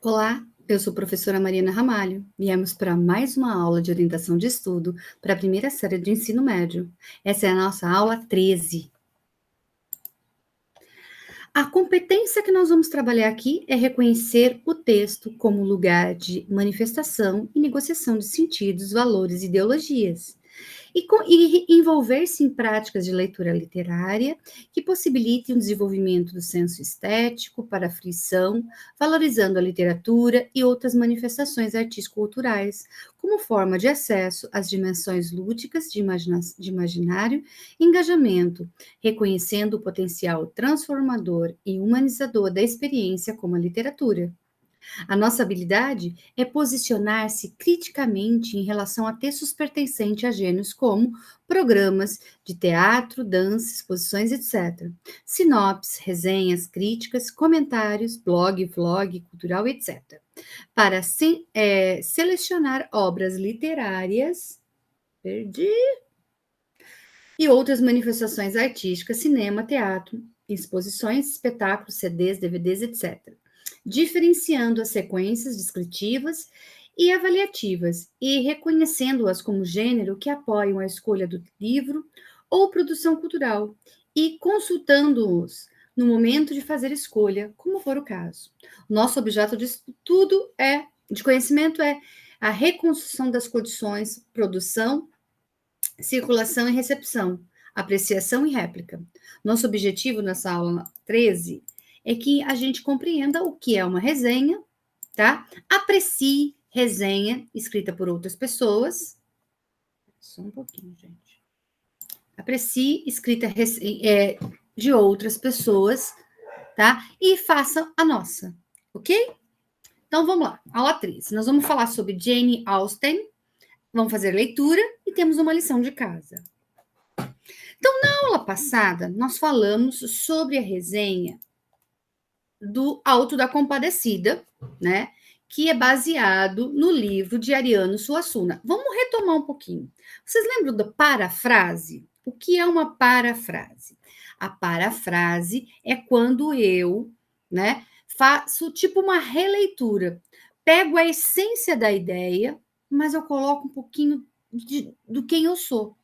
Olá, eu sou a professora Mariana Ramalho. Viemos para mais uma aula de orientação de estudo para a primeira série do ensino médio. Essa é a nossa aula 13. A competência que nós vamos trabalhar aqui é reconhecer o texto como lugar de manifestação e negociação de sentidos, valores e ideologias. E envolver-se em práticas de leitura literária que possibilitem o desenvolvimento do senso estético para a frição, valorizando a literatura e outras manifestações artístico-culturais, como forma de acesso às dimensões lúdicas de imaginário e engajamento, reconhecendo o potencial transformador e humanizador da experiência como a literatura. A nossa habilidade é posicionar-se criticamente em relação a textos pertencentes a gêneros como programas de teatro, dança, exposições, etc. Sinopses, resenhas, críticas, comentários, blog, vlog, cultural, etc. Para selecionar obras literárias, perdi, e outras manifestações artísticas, cinema, teatro, exposições, espetáculos, CDs, DVDs, etc., diferenciando as sequências descritivas e avaliativas e reconhecendo-as como gênero que apoiam a escolha do livro ou produção cultural e consultando-os no momento de fazer escolha, como for o caso. Nosso objeto de estudo de conhecimento é a reconstrução das condições, produção, circulação e recepção, apreciação e réplica. Nosso objetivo nessa aula 13 é que a gente compreenda o que é uma resenha, tá? Aprecie resenha escrita por outras pessoas. Só um pouquinho, gente. Aprecie escrita de outras pessoas, tá? E faça a nossa, ok? Então vamos lá, aula 13. Nós vamos falar sobre Jane Austen, vamos fazer leitura e temos uma lição de casa. Então, na aula passada, nós falamos sobre a resenha do Alto da Compadecida, né? Que é baseado no livro de Ariano Suassuna. Vamos retomar um pouquinho. Vocês lembram da parafrase? O que é uma parafrase? A parafrase é quando eu, né, faço tipo uma releitura. Pego a essência da ideia, mas eu coloco um pouquinho do quem eu sou.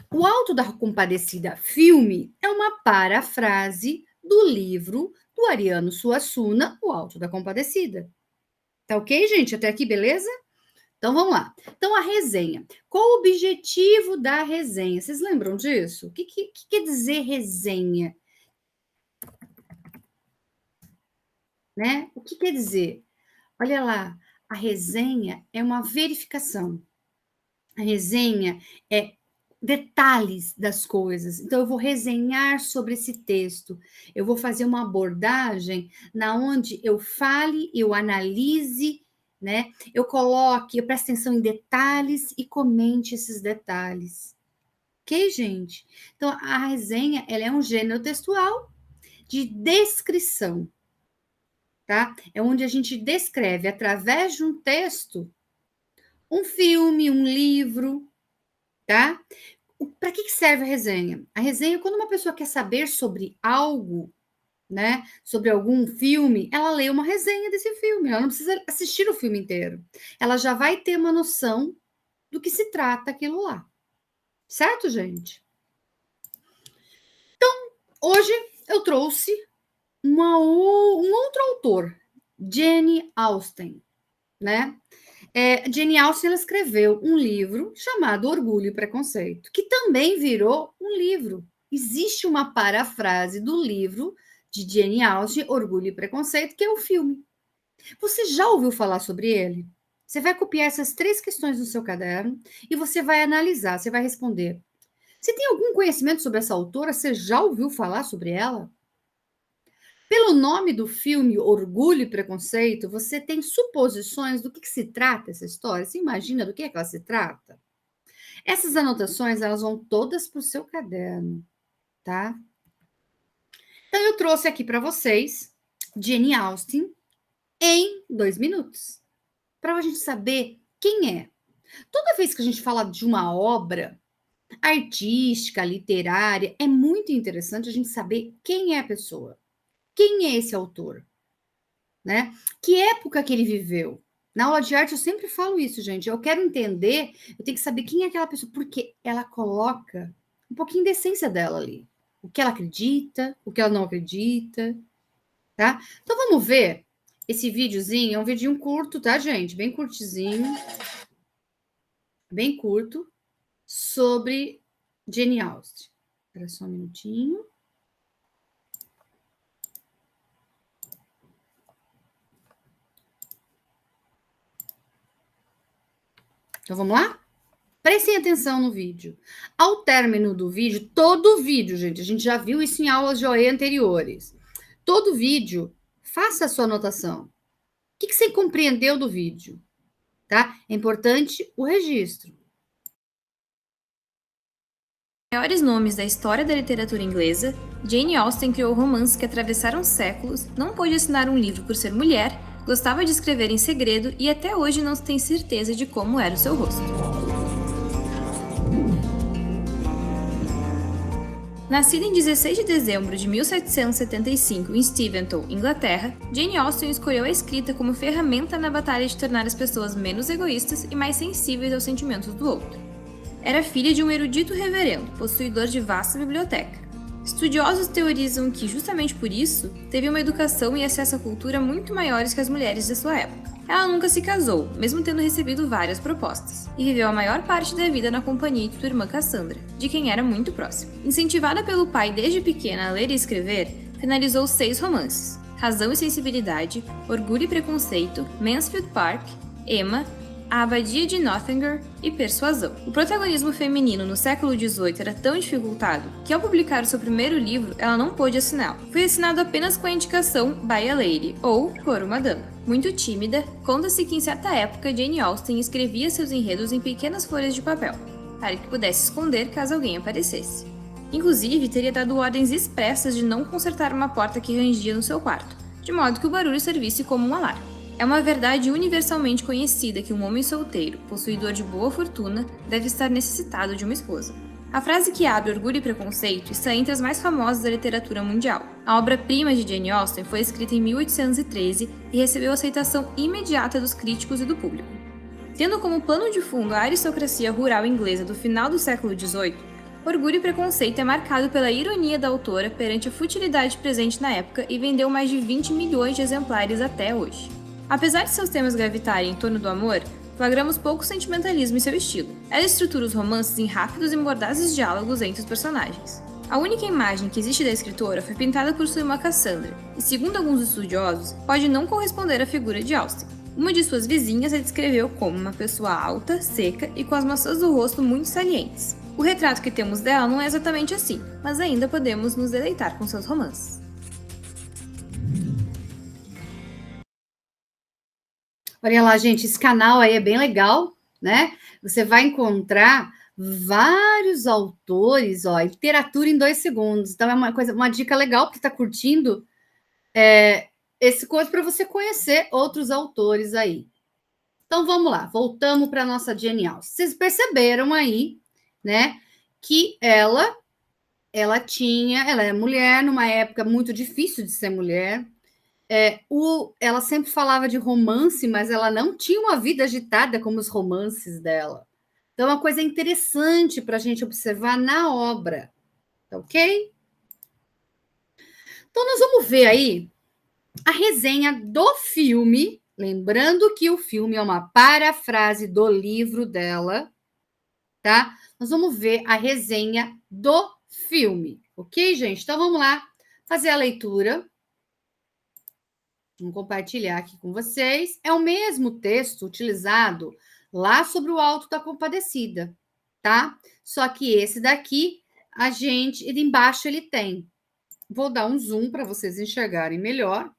O Alto da Compadecida filme é uma parafrase do livro do Ariano Suassuna, O Alto da Compadecida. Tá ok, gente? Até aqui, beleza? Então vamos lá. Então a resenha. Qual o objetivo da resenha? Vocês lembram disso? O que quer dizer resenha? Né? O que quer dizer? Olha lá, a resenha é uma verificação. A resenha é detalhes das coisas. Então, eu vou resenhar sobre esse texto. Eu vou fazer uma abordagem na onde eu fale, eu analise, né? Eu coloque, eu preste atenção em detalhes e comente esses detalhes. Ok, gente? Então, a resenha, ela é um gênero textual de descrição, tá? É onde a gente descreve, através de um texto, um filme, um livro, tá? Para que serve a resenha? A resenha é quando uma pessoa quer saber sobre algo, né? Sobre algum filme, ela lê uma resenha desse filme. Ela não precisa assistir o filme inteiro. Ela já vai ter uma noção do que se trata aquilo lá. Certo, gente? Então, hoje eu trouxe um outro autor, Jane Austen, né? Jane Austen ela escreveu um livro chamado Orgulho e Preconceito, que também virou um livro. Existe uma parafrase do livro de Jane Austen, Orgulho e Preconceito, que é o filme. Você já ouviu falar sobre ele? Você vai copiar essas 3 questões no seu caderno e você vai analisar, você vai responder. Você tem algum conhecimento sobre essa autora? Você já ouviu falar sobre ela? Pelo nome do filme Orgulho e Preconceito, você tem suposições do que se trata essa história? Você imagina do que ela se trata? Essas anotações, elas vão todas para o seu caderno, tá? Então, eu trouxe aqui para vocês Jane Austen em 2 minutos, para a gente saber quem é. Toda vez que a gente fala de uma obra artística, literária, é muito interessante a gente saber quem é a pessoa, quem é esse autor. né? Que época que ele viveu? Na aula de arte eu sempre falo isso, gente. Eu quero entender, eu tenho que saber quem é aquela pessoa, porque ela coloca um pouquinho da essência dela ali. O que ela acredita, o que ela não acredita, tá? Então vamos ver esse videozinho, é um vidinho curto, tá, gente? Bem curtizinho, bem curto, sobre Jane Austen. Espera só um minutinho. Então vamos lá? Prestem atenção no vídeo. Ao término do vídeo, todo vídeo, gente, a gente já viu isso em aulas de OE anteriores. Todo vídeo, faça a sua anotação. O que você compreendeu do vídeo? Tá? É importante o registro. Maiores nomes da história da literatura inglesa, Jane Austen criou romances que atravessaram séculos, não pôde assinar um livro por ser mulher, gostava de escrever em segredo e até hoje não se tem certeza de como era o seu rosto. Nascida em 16 de dezembro de 1775 em Steventon, Inglaterra, Jane Austen escolheu a escrita como ferramenta na batalha de tornar as pessoas menos egoístas e mais sensíveis aos sentimentos do outro. Era filha de um erudito reverendo, possuidor de vasta biblioteca. Estudiosos teorizam que, justamente por isso, teve uma educação e acesso à cultura muito maiores que as mulheres de sua época. Ela nunca se casou, mesmo tendo recebido várias propostas, e viveu a maior parte da vida na companhia de sua irmã Cassandra, de quem era muito próxima. Incentivada pelo pai desde pequena a ler e escrever, finalizou 6 romances: Razão e Sensibilidade, Orgulho e Preconceito, Mansfield Park, Emma, A Abadia de Nottingham e Persuasão. O protagonismo feminino no século XVIII era tão dificultado que, ao publicar o seu primeiro livro, ela não pôde assiná-lo. Foi assinado apenas com a indicação By a Lady, ou Por uma Dama. Muito tímida, conta-se que em certa época Jane Austen escrevia seus enredos em pequenas folhas de papel, para que pudesse esconder caso alguém aparecesse. Inclusive, teria dado ordens expressas de não consertar uma porta que rangia no seu quarto, de modo que o barulho servisse como um alarme. É uma verdade universalmente conhecida que um homem solteiro, possuidor de boa fortuna, deve estar necessitado de uma esposa. A frase que abre Orgulho e Preconceito está entre as mais famosas da literatura mundial. A obra-prima de Jane Austen foi escrita em 1813 e recebeu aceitação imediata dos críticos e do público. Tendo como plano de fundo a aristocracia rural inglesa do final do século XVIII, Orgulho e Preconceito é marcado pela ironia da autora perante a futilidade presente na época e vendeu mais de 20 milhões de exemplares até hoje. Apesar de seus temas gravitarem em torno do amor, flagramos pouco sentimentalismo em seu estilo. Ela estrutura os romances em rápidos e mordazes diálogos entre os personagens. A única imagem que existe da escritora foi pintada por sua irmã Cassandra, e segundo alguns estudiosos, pode não corresponder à figura de Austen. Uma de suas vizinhas a descreveu como uma pessoa alta, seca e com as maçãs do rosto muito salientes. O retrato que temos dela não é exatamente assim, mas ainda podemos nos deleitar com seus romances. Olha lá, gente, esse canal aí é bem legal, né? Você vai encontrar vários autores, ó, literatura em 2 segundos. Então é uma dica legal que está curtindo esse coisa para você conhecer outros autores aí. Então vamos lá, voltamos para nossa Jane Austen. Vocês perceberam aí, né, que ela é mulher numa época muito difícil de ser mulher. Ela sempre falava de romance, mas ela não tinha uma vida agitada como os romances dela. Então, é uma coisa interessante para a gente observar na obra, tá ok? Então, nós vamos ver aí a resenha do filme. Lembrando que o filme é uma parafrase do livro dela, tá? Nós vamos ver a resenha do filme, ok, gente? Então, vamos lá fazer a leitura. Vou compartilhar aqui com vocês. É o mesmo texto utilizado lá sobre o Alto da Compadecida, tá? Só que esse daqui, embaixo ele tem. Vou dar um zoom para vocês enxergarem melhor.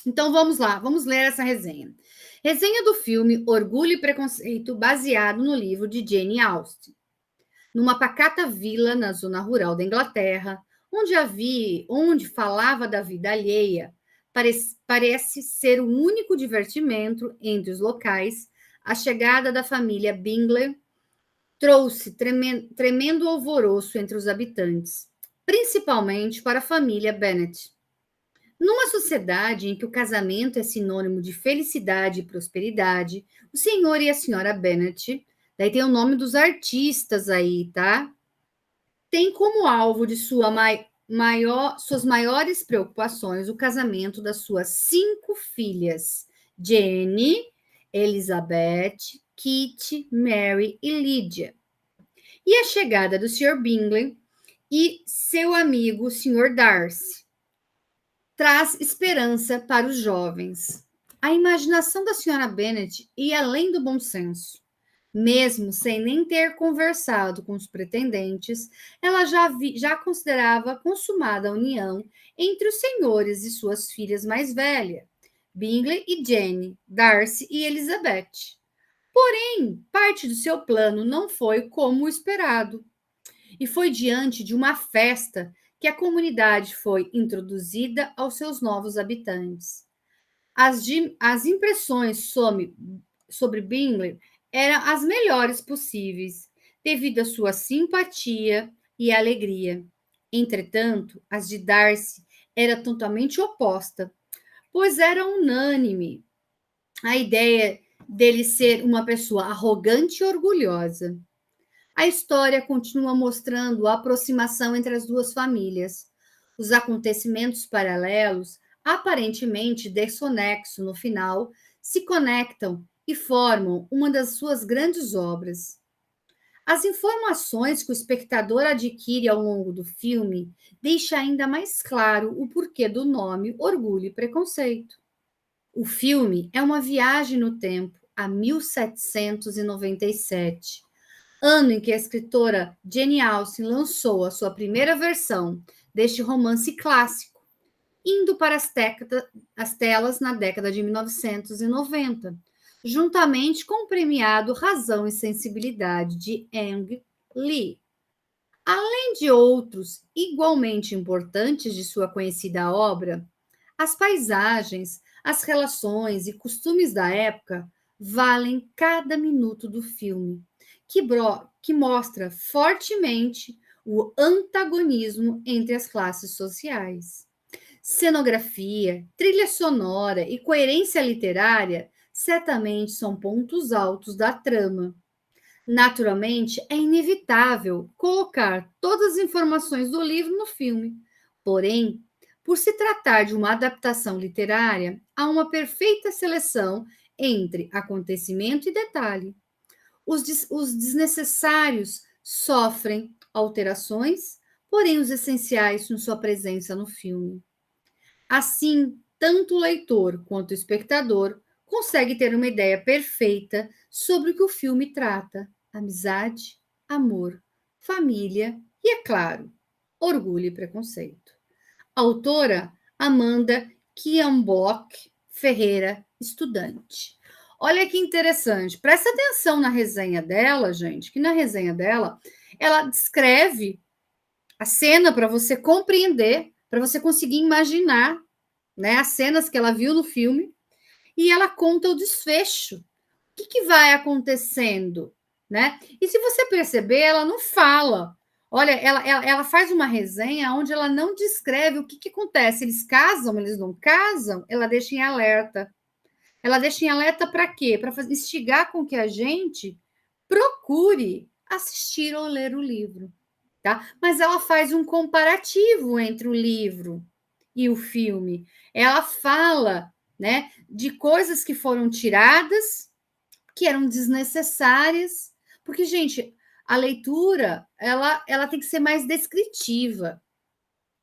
Então vamos lá, vamos ler essa resenha. Resenha do filme Orgulho e Preconceito, baseado no livro de Jane Austen. Numa pacata vila na zona rural da Inglaterra, onde falava da vida alheia, parece ser o único divertimento entre os locais, a chegada da família Bingley trouxe tremendo alvoroço entre os habitantes, principalmente para a família Bennet. Numa sociedade em que o casamento é sinônimo de felicidade e prosperidade, o senhor e a senhora Bennet, daí tem o nome dos artistas aí, tá? Tem como alvo de suas maiores preocupações o casamento das suas 5 filhas, Jenny, Elizabeth, Kitty, Mary e Lydia. E a chegada do Sr. Bingley e seu amigo, o Sr. Darcy, traz esperança para os jovens. A imaginação da senhora Bennet ia além do bom senso. Mesmo sem nem ter conversado com os pretendentes, ela já considerava consumada a união entre os senhores e suas filhas mais velhas, Bingley e Jane, Darcy e Elizabeth. Porém, parte do seu plano não foi como o esperado. E foi diante de uma festa que a comunidade foi introduzida aos seus novos habitantes. As impressões sobre Bingley eram as melhores possíveis, devido à sua simpatia e alegria. Entretanto, as de Darcy era totalmente oposta, pois era unânime a ideia dele ser uma pessoa arrogante e orgulhosa. A história continua mostrando a aproximação entre as duas famílias. Os acontecimentos paralelos, aparentemente desconexos no final, se conectam e formam uma das suas grandes obras. As informações que o espectador adquire ao longo do filme deixam ainda mais claro o porquê do nome Orgulho e Preconceito. O filme é uma viagem no tempo a 1797, ano em que a escritora Jane Austen lançou a sua primeira versão deste romance clássico, indo para as telas na década de 1990, juntamente com o premiado Razão e Sensibilidade de Ang Lee. Além de outros igualmente importantes de sua conhecida obra, as paisagens, as relações e costumes da época valem cada minuto do filme, que mostra fortemente o antagonismo entre as classes sociais. Cenografia, trilha sonora e coerência literária certamente são pontos altos da trama. Naturalmente, é inevitável colocar todas as informações do livro no filme. Porém, por se tratar de uma adaptação literária, há uma perfeita seleção entre acontecimento e detalhe. Os desnecessários sofrem alterações, porém os essenciais em sua presença no filme. Assim, tanto o leitor quanto o espectador consegue ter uma ideia perfeita sobre o que o filme trata: amizade, amor, família e, é claro, orgulho e preconceito. Autora Amanda Kiambloch Ferreira, estudante. Olha que interessante, presta atenção na resenha dela, gente, que na resenha dela, ela descreve a cena para você compreender, para você conseguir imaginar, né, as cenas que ela viu no filme, e ela conta o desfecho. O que vai acontecendo, né? E se você perceber, ela não fala. Olha, ela faz uma resenha onde ela não descreve o que acontece. Eles casam, eles não casam, ela deixa em alerta. Ela deixa em alerta para quê? Para instigar com que a gente procure assistir ou ler o livro, tá? Mas ela faz um comparativo entre o livro e o filme. Ela fala, né, de coisas que foram tiradas, que eram desnecessárias, porque, gente, a leitura, ela tem que ser mais descritiva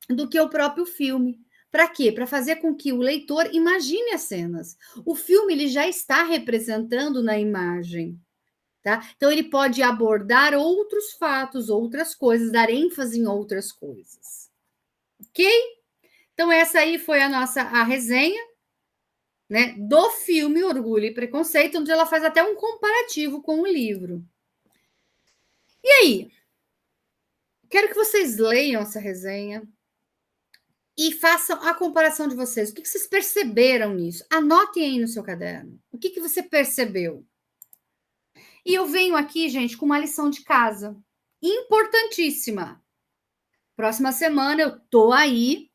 do que o próprio filme. Para quê? Para fazer com que o leitor imagine as cenas. O filme ele já está representando na imagem, tá? Então ele pode abordar outros fatos, outras coisas, dar ênfase em outras coisas. OK? Então essa aí foi a resenha, né, do filme Orgulho e Preconceito, onde ela faz até um comparativo com o livro. E aí? Quero que vocês leiam essa resenha e façam a comparação de vocês. O que vocês perceberam nisso? Anotem aí no seu caderno. O que você percebeu? E eu venho aqui, gente, com uma lição de casa importantíssima. Próxima semana eu tô aí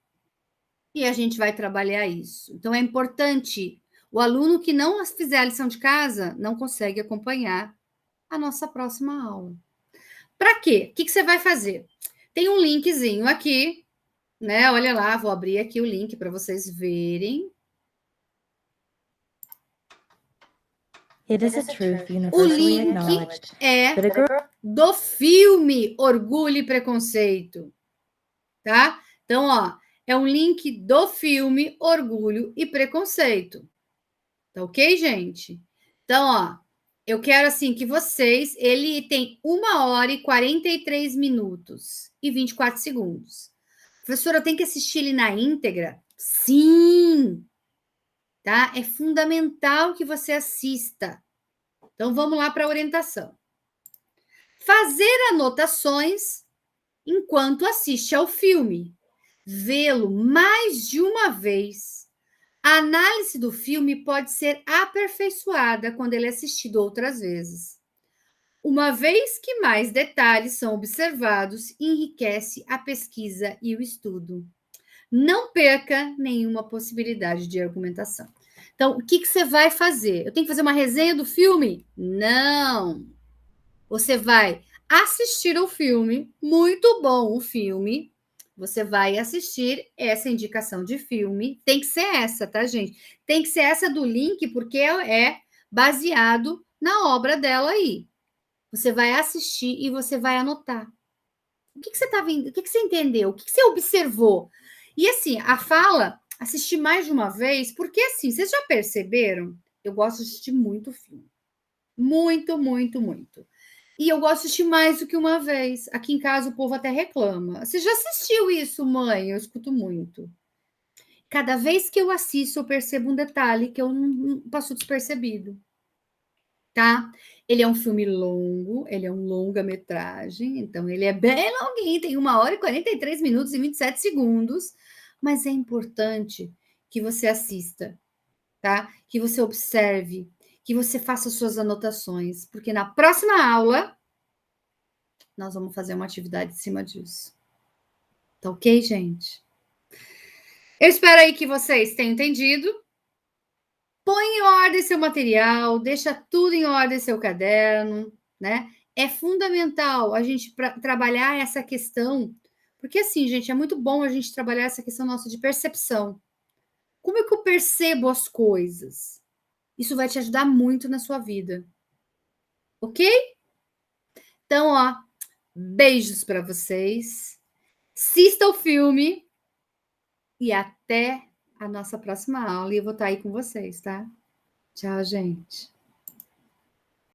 E a gente vai trabalhar isso. Então, é importante. O aluno que não fizer a lição de casa não consegue acompanhar a nossa próxima aula. Para quê? O que você vai fazer? Tem um linkzinho aqui, né? Olha lá, vou abrir aqui o link para vocês verem. O link é do filme Orgulho e Preconceito, tá? Então, ó, é um link do filme Orgulho e Preconceito. Tá ok, gente? Então, ó, eu quero assim que vocês. Ele tem 1 hora e 43 minutos e 24 segundos. Professora, eu tenho que assistir ele na íntegra? Sim! Tá? É fundamental que você assista. Então, vamos lá para a orientação. Fazer anotações enquanto assiste ao filme. Vê-lo mais de uma vez. A análise do filme pode ser aperfeiçoada quando ele é assistido outras vezes. Uma vez que mais detalhes são observados, enriquece a pesquisa e o estudo. Não perca nenhuma possibilidade de argumentação. Então, o que você vai fazer? Eu tenho que fazer uma resenha do filme? Não! Você vai assistir ao filme, muito bom o filme. Você vai assistir essa indicação de filme. Tem que ser essa, tá, gente? Tem que ser essa do link, porque é baseado na obra dela aí. Você vai assistir e você vai anotar. O que você está vendo? O que você entendeu? O que você observou? E assim, a fala, assistir mais de uma vez, porque assim, vocês já perceberam? Eu gosto de assistir muito filme. Muito, muito, muito. E eu gosto de assistir mais do que uma vez. Aqui em casa o povo até reclama. Você já assistiu isso, mãe? Eu escuto muito. Cada vez que eu assisto, eu percebo um detalhe que eu não passo despercebido. Tá? Ele é um filme longo, ele é um longa-metragem, então ele é bem longuinho, tem 1 hora e 43 minutos e 27 segundos, mas é importante que você assista, tá? Que você observe, que você faça suas anotações, porque na próxima aula nós vamos fazer uma atividade em cima disso. Tá ok, gente? Eu espero aí que vocês tenham entendido. Põe em ordem seu material, deixa tudo em ordem seu caderno, né? É fundamental a gente trabalhar essa questão, porque assim, gente, é muito bom a gente trabalhar essa questão nossa de percepção. Como é que eu percebo as coisas? Isso vai te ajudar muito na sua vida. Ok? Então, ó, beijos para vocês. Assista o filme e até a nossa próxima aula. E eu vou estar aí com vocês, tá? Tchau, gente.